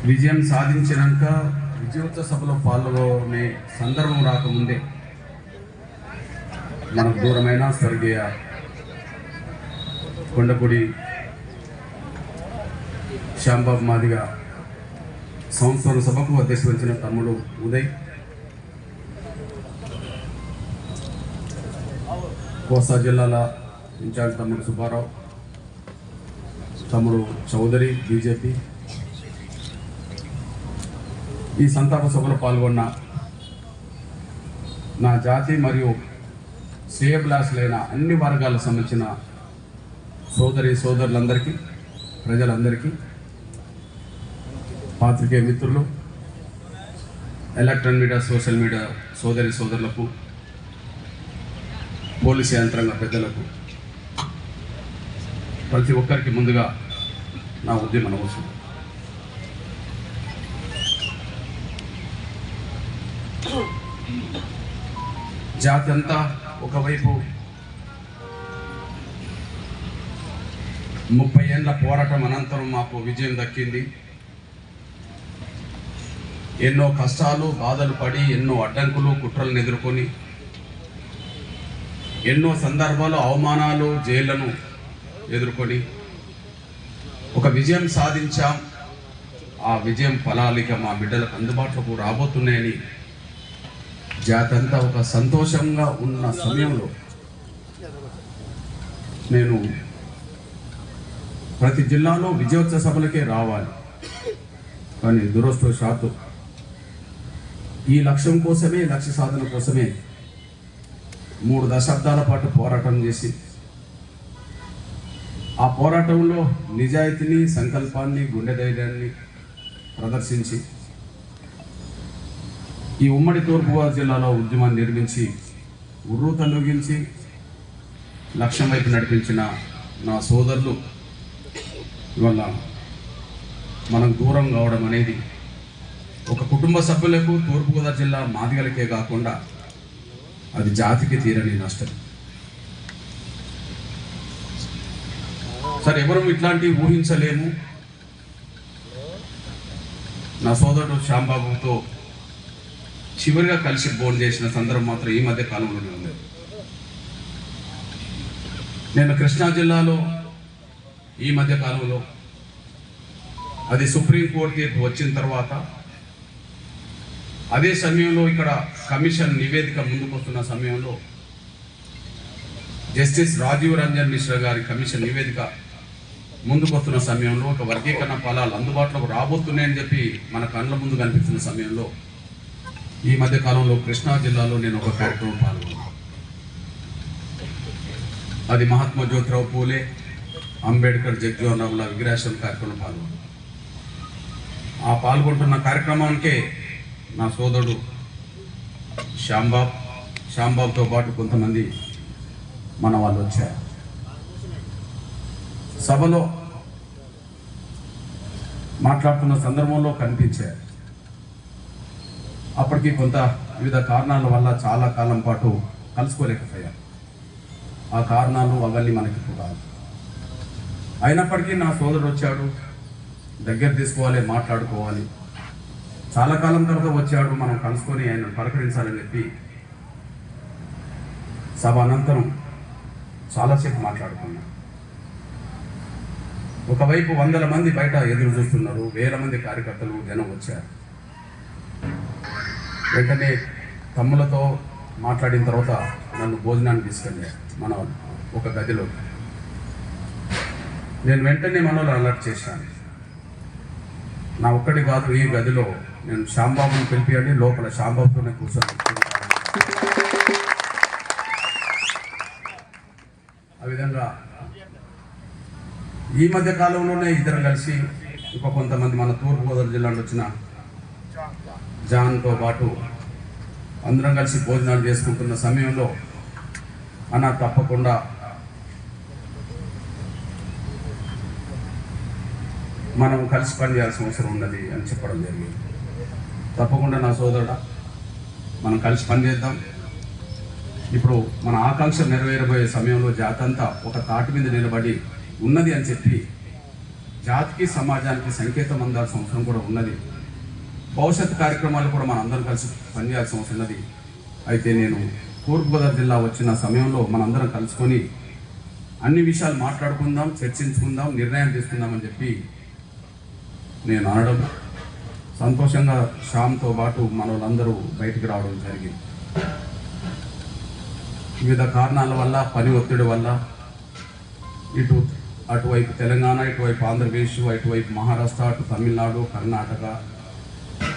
విజయం సాధించినాక విజయోత్సవ సభలో పాల్గొనే సందర్భం రాకముందే మనకు దూరమైన స్వర్గీయ కొండపూడి శ్యాంబాబు మాదిగా సంవత్సరం సభకు అధ్యక్ష వహించిన తమ్ముడు ఉదయ్, కోస్తా జిల్లాల ఇన్ఛార్జ్ తమ్ముడు సుబ్బారావు, తమ్ముడు చౌదరి బీజేపీ, ఈ సంతాప సభలో పాల్గొన్న నా జాతి మరియు శ్రేయభిలాషులైన అన్ని వర్గాలకు సంబంధించిన సోదరులందరికీ, ప్రజలందరికీ, పాత్రికేయ మిత్రులు, ఎలక్ట్రానిక్ మీడియా, సోషల్ మీడియా సోదరులకు, పోలీసు యంత్రాంగ పెద్దలకు, ప్రతి ఒక్కరికి ముందుగా నా ఉద్యమ నమస్కారం. జాతి అంతా ఒకవైపు 30 ఏళ్ల పోరాటం అనంతరం మాకు విజయం దక్కింది. ఎన్నో కష్టాలు బాధలు పడి, ఎన్నో అడ్డంకులు కుట్రలను ఎదుర్కొని, ఎన్నో సందర్భాలు అవమానాలు జైళ్లను ఎదుర్కొని ఒక విజయం సాధించాం. ఆ విజయం ఫలాలిక మా బిడ్డలకు అందుబాటులోకి రాబోతున్నాయని జాతి అంతా ఒక సంతోషంగా ఉన్న సమయంలో నేను ప్రతి జిల్లాలో విజయోత్సవ సభలకే రావాలి. కానీ దురదృష్టవశాత్తు ఈ లక్ష్యం కోసమే, లక్ష్య సాధన కోసమే 3 దశాబ్దాల పాటు పోరాటం చేసి, ఆ పోరాటంలో నిజాయితీని, సంకల్పాన్ని, గుండె ధైర్యాన్ని ప్రదర్శించి ఈ ఉమ్మడి తూర్పుగోదావరి జిల్లాలో ఉద్యమాన్ని నిర్మించి ఉర్రూ తొలగించి లక్ష్యం వైపు నడిపించిన నా సోదరులు ఇవాళ మనం దూరం కావడం అనేది ఒక కుటుంబ సభ్యులకు, తూర్పుగోదావరి జిల్లా మాదిగలకే కాకుండా అది జాతికి తీరని నష్టం. సరే, ఎవరు ఇట్లాంటివి ఊహించలేము. నా సోదరుడు శ్యాంబాబుతో చివరిగా కలిసి భోజనం చేసిన సందర్భం మాత్రం ఈ మధ్య కాలంలోనే ఉంది. నేను కృష్ణా జిల్లాలో ఈ మధ్య కాలంలో, అది సుప్రీంకోర్టు తీర్పు వచ్చిన తర్వాత, అదే సమయంలో ఇక్కడ కమిషన్ నివేదిక ముందుకు వస్తున్న సమయంలో జస్టిస్ రాజీవ్ రంజన్ మిశ్రా గారి కమిషన్ నివేదిక ముందుకు వస్తున్న సమయంలో ఒక వర్గీకరణ ఫలాలు అందుబాటులోకి రాబోతున్నాయని చెప్పి మన కళ్ళ ముందు కనిపిస్తున్న సమయంలో ఈ మధ్య కాలంలో కృష్ణా జిల్లాలో నేను ఒక కార్యక్రమం పాల్గొన్నాను. అది మహాత్మా జ్యోతిరావు పూలే, అంబేద్కర్, జగ్జీవన్ రాముల విగ్రహావిష్కరణ కార్యక్రమం పాల్గొన్నాను. ఆ పాల్గొంటున్న కార్యక్రమానికే నా సోదరుడు శ్యాంబాబుతో పాటు కొంతమంది మన వాళ్ళు వచ్చారు. సభలో మాట్లాడుతున్న సందర్భంలో కనిపించారు. అప్పటికి కొంత వివిధ కారణాల వల్ల చాలా కాలం పాటు కలుసుకోలేకపోయారు. ఆ కారణాలు అవన్నీ మనకి కాదు. అయినప్పటికీ నా సోదరుడు వచ్చాడు, దగ్గర తీసుకోవాలి, మాట్లాడుకోవాలి. చాలా కాలం తర్వాత వచ్చాడు, మనం కలుసుకొని ఆయన పలకరించాలని చెప్పి సభ అనంతరం చాలాసేపు మాట్లాడుకున్నాం. ఒకవైపు 100 మంది బయట ఎదురు చూస్తున్నారు, 1000 మంది కార్యకర్తలు, జనం వచ్చారు. వెంటనే తమ్ములతో మాట్లాడిన తర్వాత నన్ను భోజనానికి తీసుకెళ్ళారు మన ఒక గదిలో. నేను వెంటనే మనలో అలర్ట్ చేశాను. నా ఒక్కటి కాదు, ఈ గదిలో నేను శ్యాంబాబుని పిలిపియండి, లోపల శ్యాంబాబుతోనే కూర్చొని. ఆ విధంగా ఈ మధ్య కాలంలోనే ఇద్దరు కలిసి ఇంకో కొంతమంది మన తూర్పుగోదావరి జిల్లాలో వచ్చిన జాన్తో పాటు అందరం కలిసి భోజనాలు చేసుకుంటున్న సమయంలో అన్న తప్పకుండా మనం కలిసి పనిచేయాల్సిన అవసరం ఉన్నది అని చెప్పడం జరిగింది. తప్పకుండా నా సోదరుడా, మనం కలిసి పనిచేద్దాం. ఇప్పుడు మన ఆకాంక్ష నెరవేరబోయే సమయంలో జాతంతా ఒక తాటి మీద నిలబడి ఉన్నది అని చెప్పి జాతికి సమాజానికి సంకేతం అందాల్సిన అవసరం కూడా ఉన్నది. భవిష్యత్ కార్యక్రమాలు కూడా మనం అందరం కలిసి పనిచేయాల్సిన అవసరం ఉన్నది. అయితే నేను తూర్పుగోదావరి జిల్లా వచ్చిన సమయంలో మనందరం కలుసుకొని అన్ని విషయాలు మాట్లాడుకుందాం, చర్చించుకుందాం, నిర్ణయం తీసుకుందామని చెప్పి నేను అనడం, సంతోషంగా శ్యామ్తో పాటు మన వాళ్ళందరూ బయటికి రావడం జరిగింది. వివిధ కారణాల వల్ల, పని ఒత్తిడి వల్ల అటువైపు తెలంగాణ, ఇటువైపు ఆంధ్రప్రదేశ్, ఇటువైపు మహారాష్ట్ర, అటు తమిళనాడు, కర్ణాటక,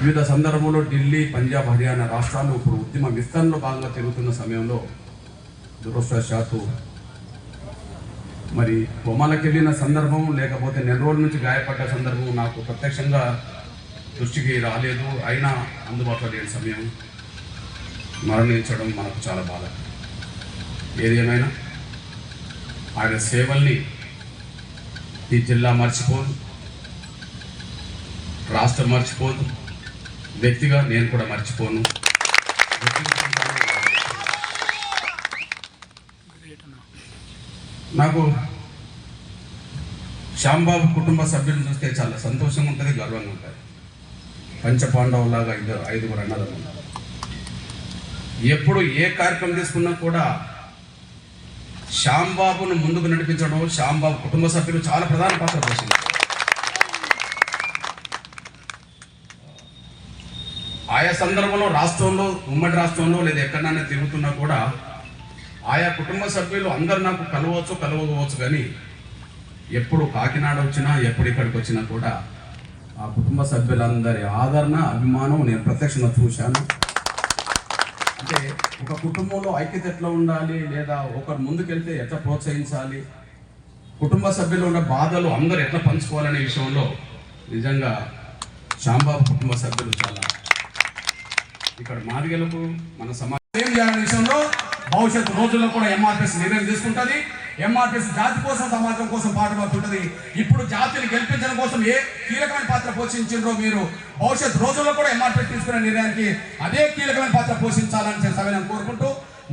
వివిధ సందర్భంలో ఢిల్లీ, పంజాబ్, హర్యానా రాష్ట్రాలు ఇప్పుడు ఉద్యమ విస్తరణలో భాగంగా తిరుగుతున్న సమయంలో దురదృష్టవశాత్తు మరి బొమ్మలకు వెళ్ళిన సందర్భం, లేకపోతే నెల రోజుల నుంచి గాయపడ్డ సందర్భం నాకు ప్రత్యక్షంగా దృష్టికి రాలేదు. అయినా అందుబాటులో లేని సమయం మరణించడం మనకు చాలా బాధ. ఏది ఏమైనా ఆయన సేవల్ని ఈ జిల్లా మర్చిపోదు, రాష్ట్రం మర్చిపోదు, వ్యక్తిగా నేను కూడా మర్చిపోను. నాకు శ్యాంబాబు కుటుంబ సభ్యులను చూస్తే చాలా సంతోషంగా ఉంటుంది, గర్వంగా ఉంటుంది. పంచపాండవులాగా ఐదుగురు అన్నదమ్ములు. ఎప్పుడు ఏ కార్యక్రమం తీసుకున్నా కూడా శ్యాంబాబును ముందుకు నడిపించడం, శ్యాంబాబు కుటుంబ సభ్యులు చాలా ప్రధాన పాత్ర పోషించారు. ఆయా సందర్భంలో రాష్ట్రంలో, ఉమ్మడి రాష్ట్రంలో లేదా ఎక్కడైనా తిరుగుతున్నా కూడా ఆయా కుటుంబ సభ్యులు అందరు నాకు కలవకపోవచ్చు, కానీ ఎప్పుడు కాకినాడ వచ్చినా, ఎప్పుడు ఇక్కడికి వచ్చినా కూడా ఆ కుటుంబ సభ్యులందరి ఆదరణ, అభిమానం నేను ప్రత్యక్షంగా చూశాను. అంటే ఒక కుటుంబంలో ఐక్యత ఎట్లా ఉండాలి, లేదా ఒకరు ముందుకెళ్తే ఎట్లా ప్రోత్సహించాలి, కుటుంబ సభ్యులు ఉన్న బాధలు అందరూ ఎట్లా పంచుకోవాలనే విషయంలో నిజంగా శ్యాంబాబు కుటుంబ సభ్యులు చాలా ఇక్కడ మాదిగలకు మన సమాజం చేయాలనే విషయంలో భవిష్యత్తు రోజుల్లో కూడా ఎంఆర్పిఎస్ నిర్ణయం తీసుకుంటుంది. ఎంఆర్పిఎస్ జాతి కోసం, సమాజం కోసం పాటుపడుతుంటుంది. ఇప్పుడు జాతిని గెలిపించడం కోసం ఏ కీలకమైన పాత్ర పోషించారో మీరు భవిష్యత్తు రోజుల్లో కూడా ఎంఆర్పిఎస్ తీసుకునే నిర్ణయానికి అదే కీలకమైన పాత్ర పోషించాలని సభ్యులను కోరుకుంటూ,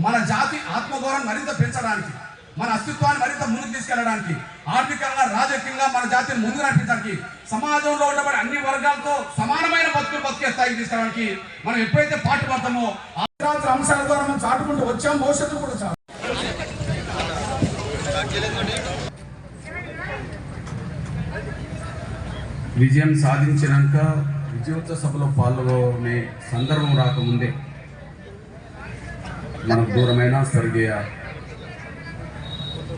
మన జాతి ఆత్మగౌరవం మరింత పెంచడానికి, మన అస్తిత్వాన్ని మరింత ముందుకు తీసుకెళ్లడానికి, ఆర్థికంగా, రాజకీయంగా మన జాతిని ముందుకు నడిపించడానికి, సమాజంలో ఉండబడే అన్ని వర్గాలతో సమానమైన బతికే స్థాయికి తీసుకెళ్ళడానికి మనం ఎప్పుడైతే పాటుపడతామో అంశాల ద్వారా మనం చాటుకుంటూ వచ్చాం. భవిష్యత్తు కూడా చాలు. విజయం సాధించినాక విజయోత్సవ సభలో పాల్గొనే సందర్భం రాకముందే మనకు దూరమైన స్వర్గీయ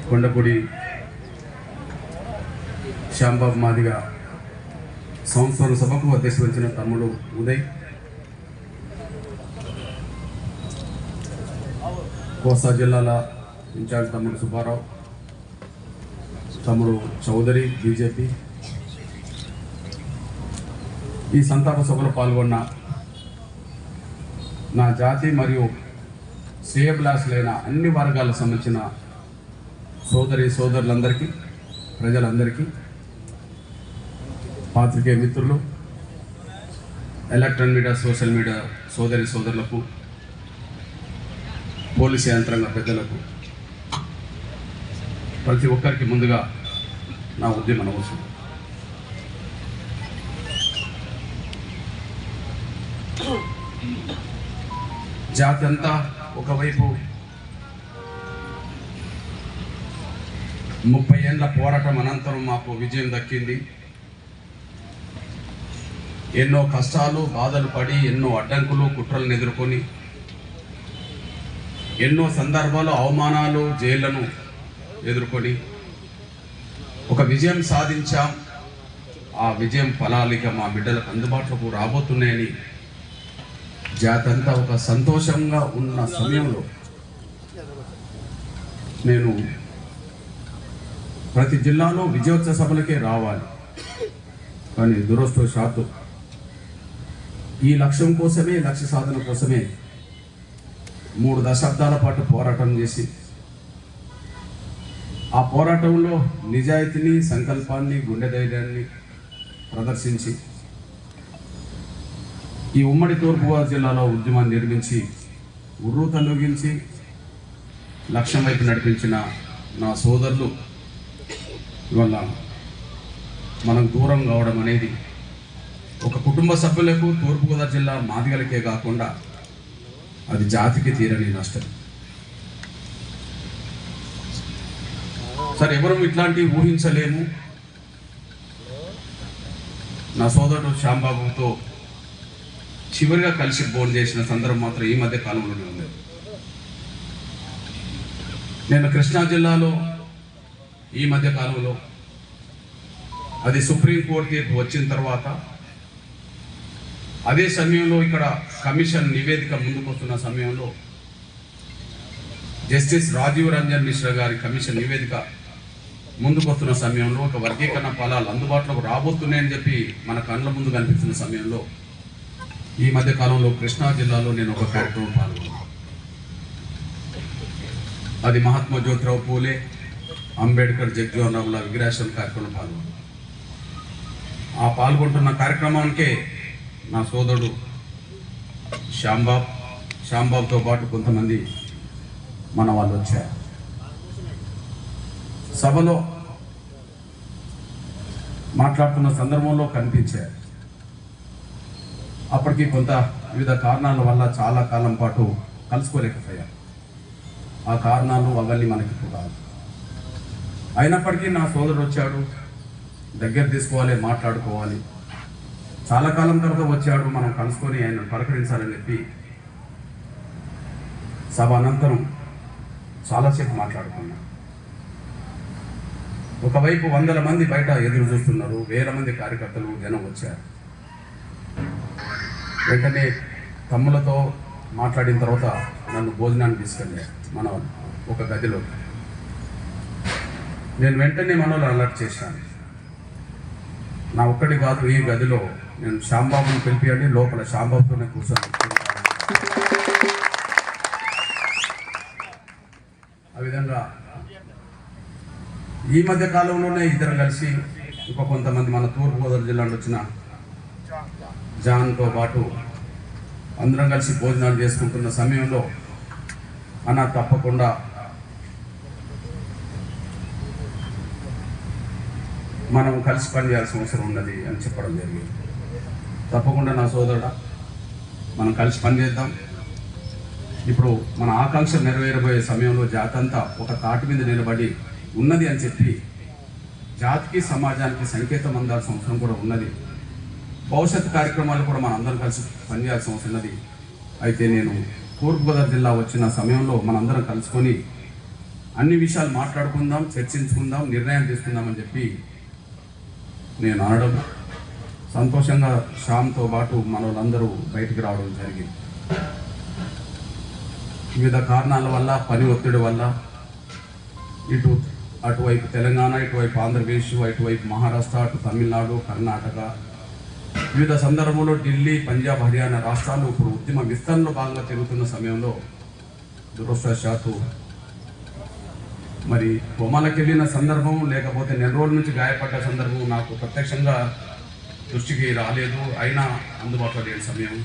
కొండపూడి శ్యాంబాబు మాదిగ సంవత్సరం సభకు అధ్యక్షత వహించిన తమ్ముడు ఉదయ్, కోస్తా జిల్లాల ఇన్ఛార్జ్ తమ్ముడు సుబ్బారావు, తమ్ముడు చౌదరి బీజేపీ, ఈ సంతాప సభలో పాల్గొన్న నా జాతి మరియు శ్రేయభిలాషులైన అన్ని వర్గాలకు సంబంధించిన సోదరులందరికీ, ప్రజలందరికీ, పాత్రికేయ మిత్రులు, ఎలక్ట్రానిక్ మీడియా, సోషల్ మీడియా సోదరులకు, పోలీసు యంత్రాంగ పెద్దలకు, ప్రతి ఒక్కరికి ముందుగా నా ఉద్యమ నమస్కారం. జాతి అంతా ఒకవైపు 30 ఏళ్ల పోరాటం అనంతరం మాకు విజయం దక్కింది. ఎన్నో కష్టాలు, బాధలు పడి, ఎన్నో అడ్డంకులు, కుట్రలను ఎదుర్కొని, ఎన్నో సందర్భాలు అవమానాలు, జైళ్లను ఎదుర్కొని ఒక విజయం సాధించాం. ఆ విజయం ఫలాలిక మా బిడ్డలకు అందుబాటులోకి రాబోతున్నాయని జాతంతా ఒక సంతోషంగా ఉన్న సమయంలో నేను ప్రతి జిల్లాలో విజయోత్సవ సభలకే రావాలి. కానీ దురదృష్టవశాత్తు ఈ లక్ష్యం కోసమే, లక్ష్య సాధన కోసమే 3 దశాబ్దాల పాటు పోరాటం చేసి, ఆ పోరాటంలో నిజాయితీని, సంకల్పాన్ని, గుండె ధైర్యాన్ని ప్రదర్శించి ఈ ఉమ్మడి తూర్పుగోదావరి జిల్లాలో ఉద్యమాన్ని నిర్మించి ఉర్రూతలొగించి లక్ష్యం వైపు నడిపించిన నా సోదరులు ఇవాళ మనం దూరం కావడం అనేది ఒక కుటుంబ సభ్యులకు తూర్పుగోదావరి జిల్లా మాదిగలకే కాకుండా అది జాతికి తీరని నష్టం. సరే, ఎవరు ఇట్లాంటివి ఊహించలేము. నా సోదరుడు శ్యాంబాబుతో చివరిగా కలిసి భోజనం చేసిన సందర్భం మాత్రం ఈ మధ్య కాలంలోనే ఉంది. నేను కృష్ణా జిల్లాలో ఈ మధ్య కాలంలో అది సుప్రీంకోర్టు తీర్పు వచ్చిన తర్వాత అదే సమయంలో ఇక్కడ కమిషన్ నివేదిక ముందుకు వస్తున్న సమయంలో జస్టిస్ రాజీవ్ రంజన్ మిశ్రా గారి కమిషన్ నివేదిక ముందుకు వస్తున్న సమయంలో ఒక వర్గీకరణ ఫలాలు అందుబాటులోకి రాబోతున్నాయని చెప్పి మన కళ్ళ ముందు కనిపిస్తున్న సమయంలో ఈ మధ్య కాలంలో కృష్ణా జిల్లాలో నేను ఒక కార్యక్రమం పాల్గొన్నాను. అది మహాత్మా జ్యోతిరావు పూలే, అంబేద్కర్, జగ్జీవన్ రామ్ల విగ్రహావిష్కరణ కార్యక్రమం పాల్గొన్నాను. ఆ పాల్గొంటున్న కార్యక్రమానికే నా సోదరుడు శ్యాంబాబుతో పాటు కొంతమంది మన వాళ్ళు వచ్చారు. సభలో మాట్లాడుతున్న సందర్భంలో కనిపించారు. అప్పటికి కొంత వివిధ కారణాల వల్ల చాలా కాలం పాటు కలుసుకోలేకపోయారు. ఆ కారణాలు అవన్నీ మనకి కాదు. అయినప్పటికీ నా సోదరుడు వచ్చాడు, దగ్గర తీసుకోవాలి, మాట్లాడుకోవాలి. చాలా కాలం తర్వాత వచ్చాడు, మనం కలుసుకొని ఆయన పలకరించాలని చెప్పి సభ అనంతరం చాలాసేపు మాట్లాడుకున్నాం. ఒకవైపు 100 మంది బయట ఎదురు చూస్తున్నారు, 1000 మంది కార్యకర్తలు జనం వచ్చారు. వెంటనే తమ్ములతో మాట్లాడిన తర్వాత నన్ను భోజనాన్ని తీసుకెళ్ళారు మన ఒక గదిలో. నేను వెంటనే మనలో అలర్ట్ చేశాను. నా ఒక్కడి కాదు, ఈ గదిలో నేను శ్యాంబాబుని పిలిపియండి, లోపల శ్యాంబాబుతోనే కూర్చొని ఆ విధంగా ఈ మధ్య కాలంలోనే ఇద్దరు కలిసి ఇంకో కొంతమంది మన తూర్పుగోదావరి జిల్లా నుండి వచ్చిన జాన్తో పాటు అందరం కలిసి భోజనాలు చేసుకుంటున్న సమయంలో అన్న తప్పకుండా మనం కలిసి పనిచేయాల్సిన అవసరం ఉన్నది అని చెప్పడం జరిగింది. తప్పకుండా నా సోదరుడా, మనం కలిసి పనిచేద్దాం. ఇప్పుడు మన ఆకాంక్ష నెరవేరబోయే సమయంలో జాతి అంతా ఒక తాటి మీద నిలబడి ఉన్నది అని చెప్పి జాతికి సమాజానికి సంకేతం అందాల్సిన అవసరం కూడా ఉన్నది. భవిష్యత్ కార్యక్రమాలు కూడా మనం అందరం కలిసి పనిచేయాల్సిన అవసరం ఉన్నది. అయితే నేను తూర్పుగోదావరి జిల్లా వచ్చిన సమయంలో మనందరం కలుసుకొని అన్ని విషయాలు మాట్లాడుకుందాం, చర్చించుకుందాం, నిర్ణయం తీసుకుందామని చెప్పి నేను అనడం సంతోషంగా శ్యామ్తో పాటు మన వాళ్ళందరూ బయటికి రావడం జరిగింది. వివిధ కారణాల వల్ల, పని ఒత్తిడి వల్ల అటువైపు తెలంగాణ, ఇటువైపు ఆంధ్రప్రదేశ్, ఇటువైపు మహారాష్ట్ర, అటు తమిళనాడు, కర్ణాటక, వివిధ సందర్భంలో ఢిల్లీ, పంజాబ్, హర్యానా రాష్ట్రాలు ఇప్పుడు ఉద్యమ విస్తరణలో భాగంగా తిరుగుతున్న సమయంలో దురదృష్టవశాత్తు మరి బొమ్మలకు వెళ్ళిన సందర్భం, లేకపోతే నెల రోజుల నుంచి గాయపడ్డ సందర్భం నాకు ప్రత్యక్షంగా దృష్టికి రాలేదు. అయినా అందుబాటులో లేని సమయం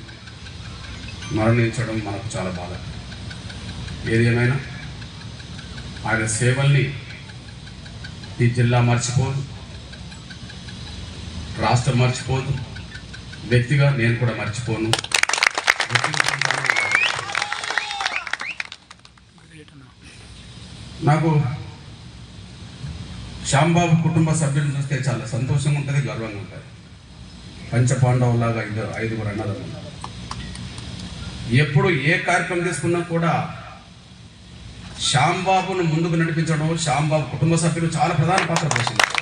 మరణించడం మనకు చాలా బాధ. ఏది ఏమైనా ఆయన సేవల్ని ఈ జిల్లా మర్చిపోదు, రాష్ట్రం మర్చిపోదు, వ్యక్తిగా నేను కూడా మర్చిపోను. నాకు శ్యాంబాబు కుటుంబ సభ్యులను చూస్తే చాలా సంతోషంగా ఉంటుంది, గర్వంగా ఉంటుంది. పంచపాండవులాగా 5 అన్నదమ్ములు ఉన్నారు. ఎప్పుడు ఏ కార్యక్రమం తీసుకున్నా కూడా శ్యాంబాబును ముందుకు నడిపించడం, శ్యాంబాబు కుటుంబ సభ్యులు చాలా ప్రధాన పాత్ర పోషించారు.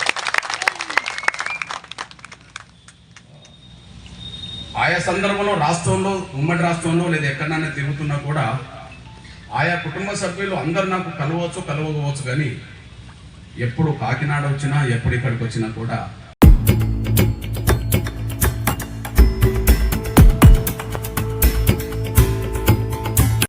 ఆయా సందర్భంలో రాష్ట్రంలో, ఉమ్మడి రాష్ట్రంలో లేదా ఎక్కడైనా తిరుగుతున్నా కూడా ఆయా కుటుంబ సభ్యులు అందరూ నాకు కలవచ్చు, కలవకపోవచ్చు, కానీ ఎప్పుడు కాకినాడ వచ్చినా, ఎప్పుడు ఇక్కడికి వచ్చినా కూడా